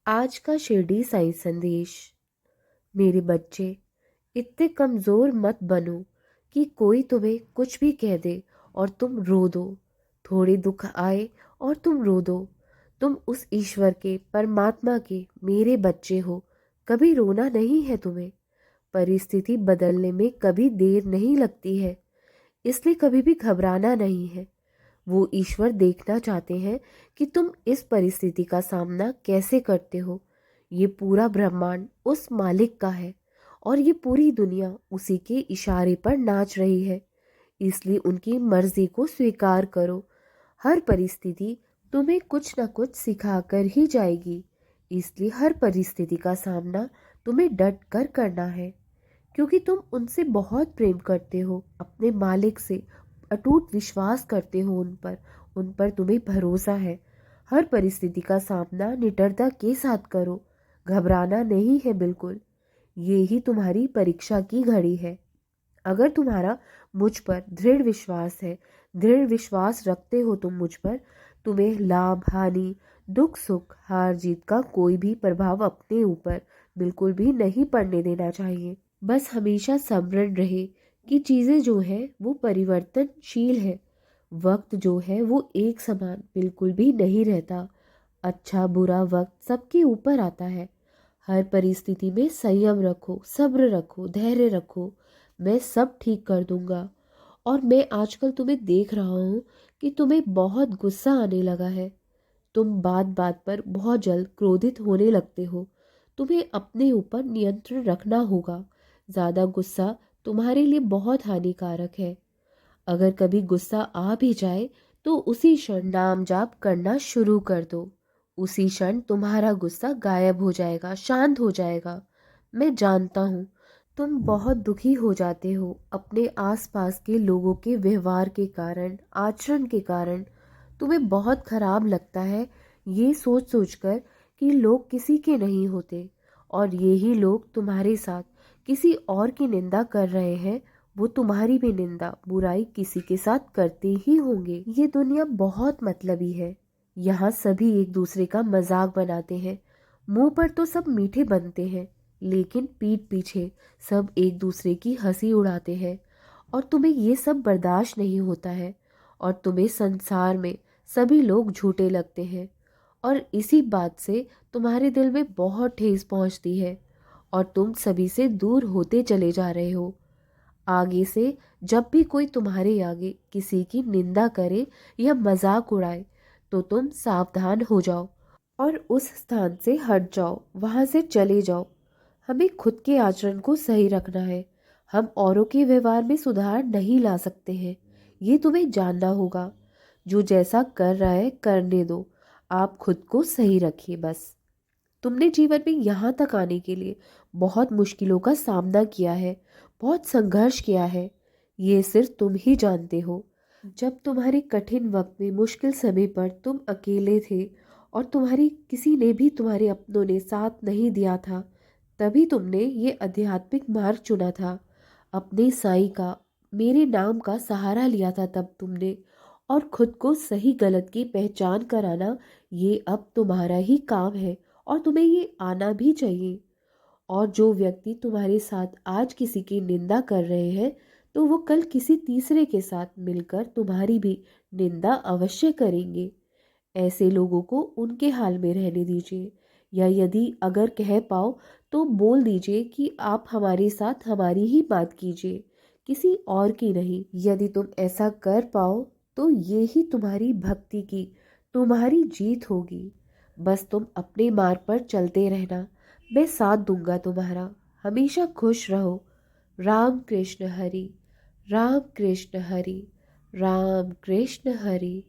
आज का शिरडी साई संदेश। मेरे बच्चे, इतने कमज़ोर मत बनो कि कोई तुम्हें कुछ भी कह दे और तुम रो दो। थोड़े दुख आए और तुम रो दो। तुम उस ईश्वर के, परमात्मा के मेरे बच्चे हो। कभी रोना नहीं है तुम्हें। परिस्थिति बदलने में कभी देर नहीं लगती है, इसलिए कभी भी घबराना नहीं है। वो ईश्वर देखना चाहते हैं कि तुम इस परिस्थिति का सामना कैसे करते हो। ये पूरा ब्रह्मांड उस मालिक का है और ये पूरी दुनिया उसी के इशारे पर नाच रही है। इसलिए उनकी मर्जी को स्वीकार करो। हर परिस्थिति तुम्हें कुछ न कुछ सिखाकर ही जाएगी। इसलिए हर परिस्थिति का सामना तुम्हें डट कर करना है, क्योंकि तुम उनसे बहुत प्रेम करते हो, अपने मालिक से अटूट विश्वास करते हो। उन पर तुम्हें भरोसा है। हर परिस्थिति का सामना निडरता के साथ करो। घबराना नहीं है बिल्कुल। ये ही तुम्हारी परीक्षा की घड़ी है। अगर तुम्हारा मुझ पर दृढ़ विश्वास है, दृढ़ विश्वास रखते हो तुम मुझ पर, तुम्हें लाभ हानि, दुख सुख, हार जीत का कोई भी प्रभाव अपने ऊपर बिल्कुल भी नहीं पड़ने देना चाहिए। बस हमेशा स्मरण रहे कि चीज़ें जो है वो परिवर्तनशील है। वक्त जो है वो एक समान बिल्कुल भी नहीं रहता। अच्छा बुरा वक्त सबके ऊपर आता है। हर परिस्थिति में संयम रखो, सब्र रखो, धैर्य रखो। मैं सब ठीक कर दूंगा। और मैं आजकल तुम्हें देख रहा हूँ कि तुम्हें बहुत गुस्सा आने लगा है। तुम बात बात पर बहुत जल्द क्रोधित होने लगते हो। तुम्हें अपने ऊपर नियंत्रण रखना होगा। ज़्यादा गुस्सा तुम्हारे लिए बहुत हानिकारक है। अगर कभी गुस्सा आ भी जाए तो उसी क्षण नाम जाप करना शुरू कर दो। उसी क्षण तुम्हारा गुस्सा गायब हो जाएगा, शांत हो जाएगा। मैं जानता हूँ तुम बहुत दुखी हो जाते हो अपने आसपास के लोगों के व्यवहार के कारण, आचरण के कारण। तुम्हें बहुत खराब लगता है ये सोच सोचकर कि लोग किसी के नहीं होते, और यही लोग तुम्हारे साथ किसी और की निंदा कर रहे हैं। वो तुम्हारी भी निंदा बुराई किसी के साथ करते ही होंगे। ये दुनिया बहुत मतलबी है। यहाँ सभी एक दूसरे का मजाक बनाते हैं। मुंह पर तो सब मीठे बनते हैं, लेकिन पीठ पीछे सब एक दूसरे की हंसी उड़ाते हैं। और तुम्हें ये सब बर्दाश्त नहीं होता है, और तुम्हें संसार में सभी लोग झूठे लगते हैं। और इसी बात से तुम्हारे दिल में बहुत ठेस पहुंचती है, और तुम सभी से दूर होते चले जा रहे हो। आगे से जब भी कोई तुम्हारे आगे किसी की निंदा करे या मजाक उड़ाए तो तुम सावधान हो जाओ और उस स्थान से हट जाओ, वहां से चले जाओ। हमें खुद के आचरण को सही रखना है। हम औरों के व्यवहार में सुधार नहीं ला सकते हैं, ये तुम्हें जानना होगा। जो जैसा कर रहा है करने दो। आप खुद को सही रखिए बस। तुमने जीवन में यहाँ तक आने के लिए बहुत मुश्किलों का सामना किया है, बहुत संघर्ष किया है। ये सिर्फ तुम ही जानते हो। जब तुम्हारे कठिन वक्त में, मुश्किल समय पर तुम अकेले थे और तुम्हारी किसी ने भी, तुम्हारे अपनों ने साथ नहीं दिया था, तभी तुमने ये आध्यात्मिक मार्ग चुना था। अपने साईं का, मेरे नाम का सहारा लिया था तब तुमने। और खुद को सही गलत की पहचान कराना ये अब तुम्हारा ही काम है, और तुम्हें ये आना भी चाहिए। और जो व्यक्ति तुम्हारे साथ आज किसी की निंदा कर रहे हैं, तो वो कल किसी तीसरे के साथ मिलकर तुम्हारी भी निंदा अवश्य करेंगे। ऐसे लोगों को उनके हाल में रहने दीजिए, या यदि अगर कह पाओ तो बोल दीजिए कि आप हमारे साथ हमारी ही बात कीजिए, किसी और की नहीं। यदि तुम ऐसा कर पाओ तो ये ही तुम्हारी भक्ति की, तुम्हारी जीत होगी। बस तुम अपने मार्ग पर चलते रहना। मैं साथ दूंगा तुम्हारा। हमेशा खुश रहो। राम कृष्ण हरि, राम कृष्ण हरि, राम कृष्ण हरि।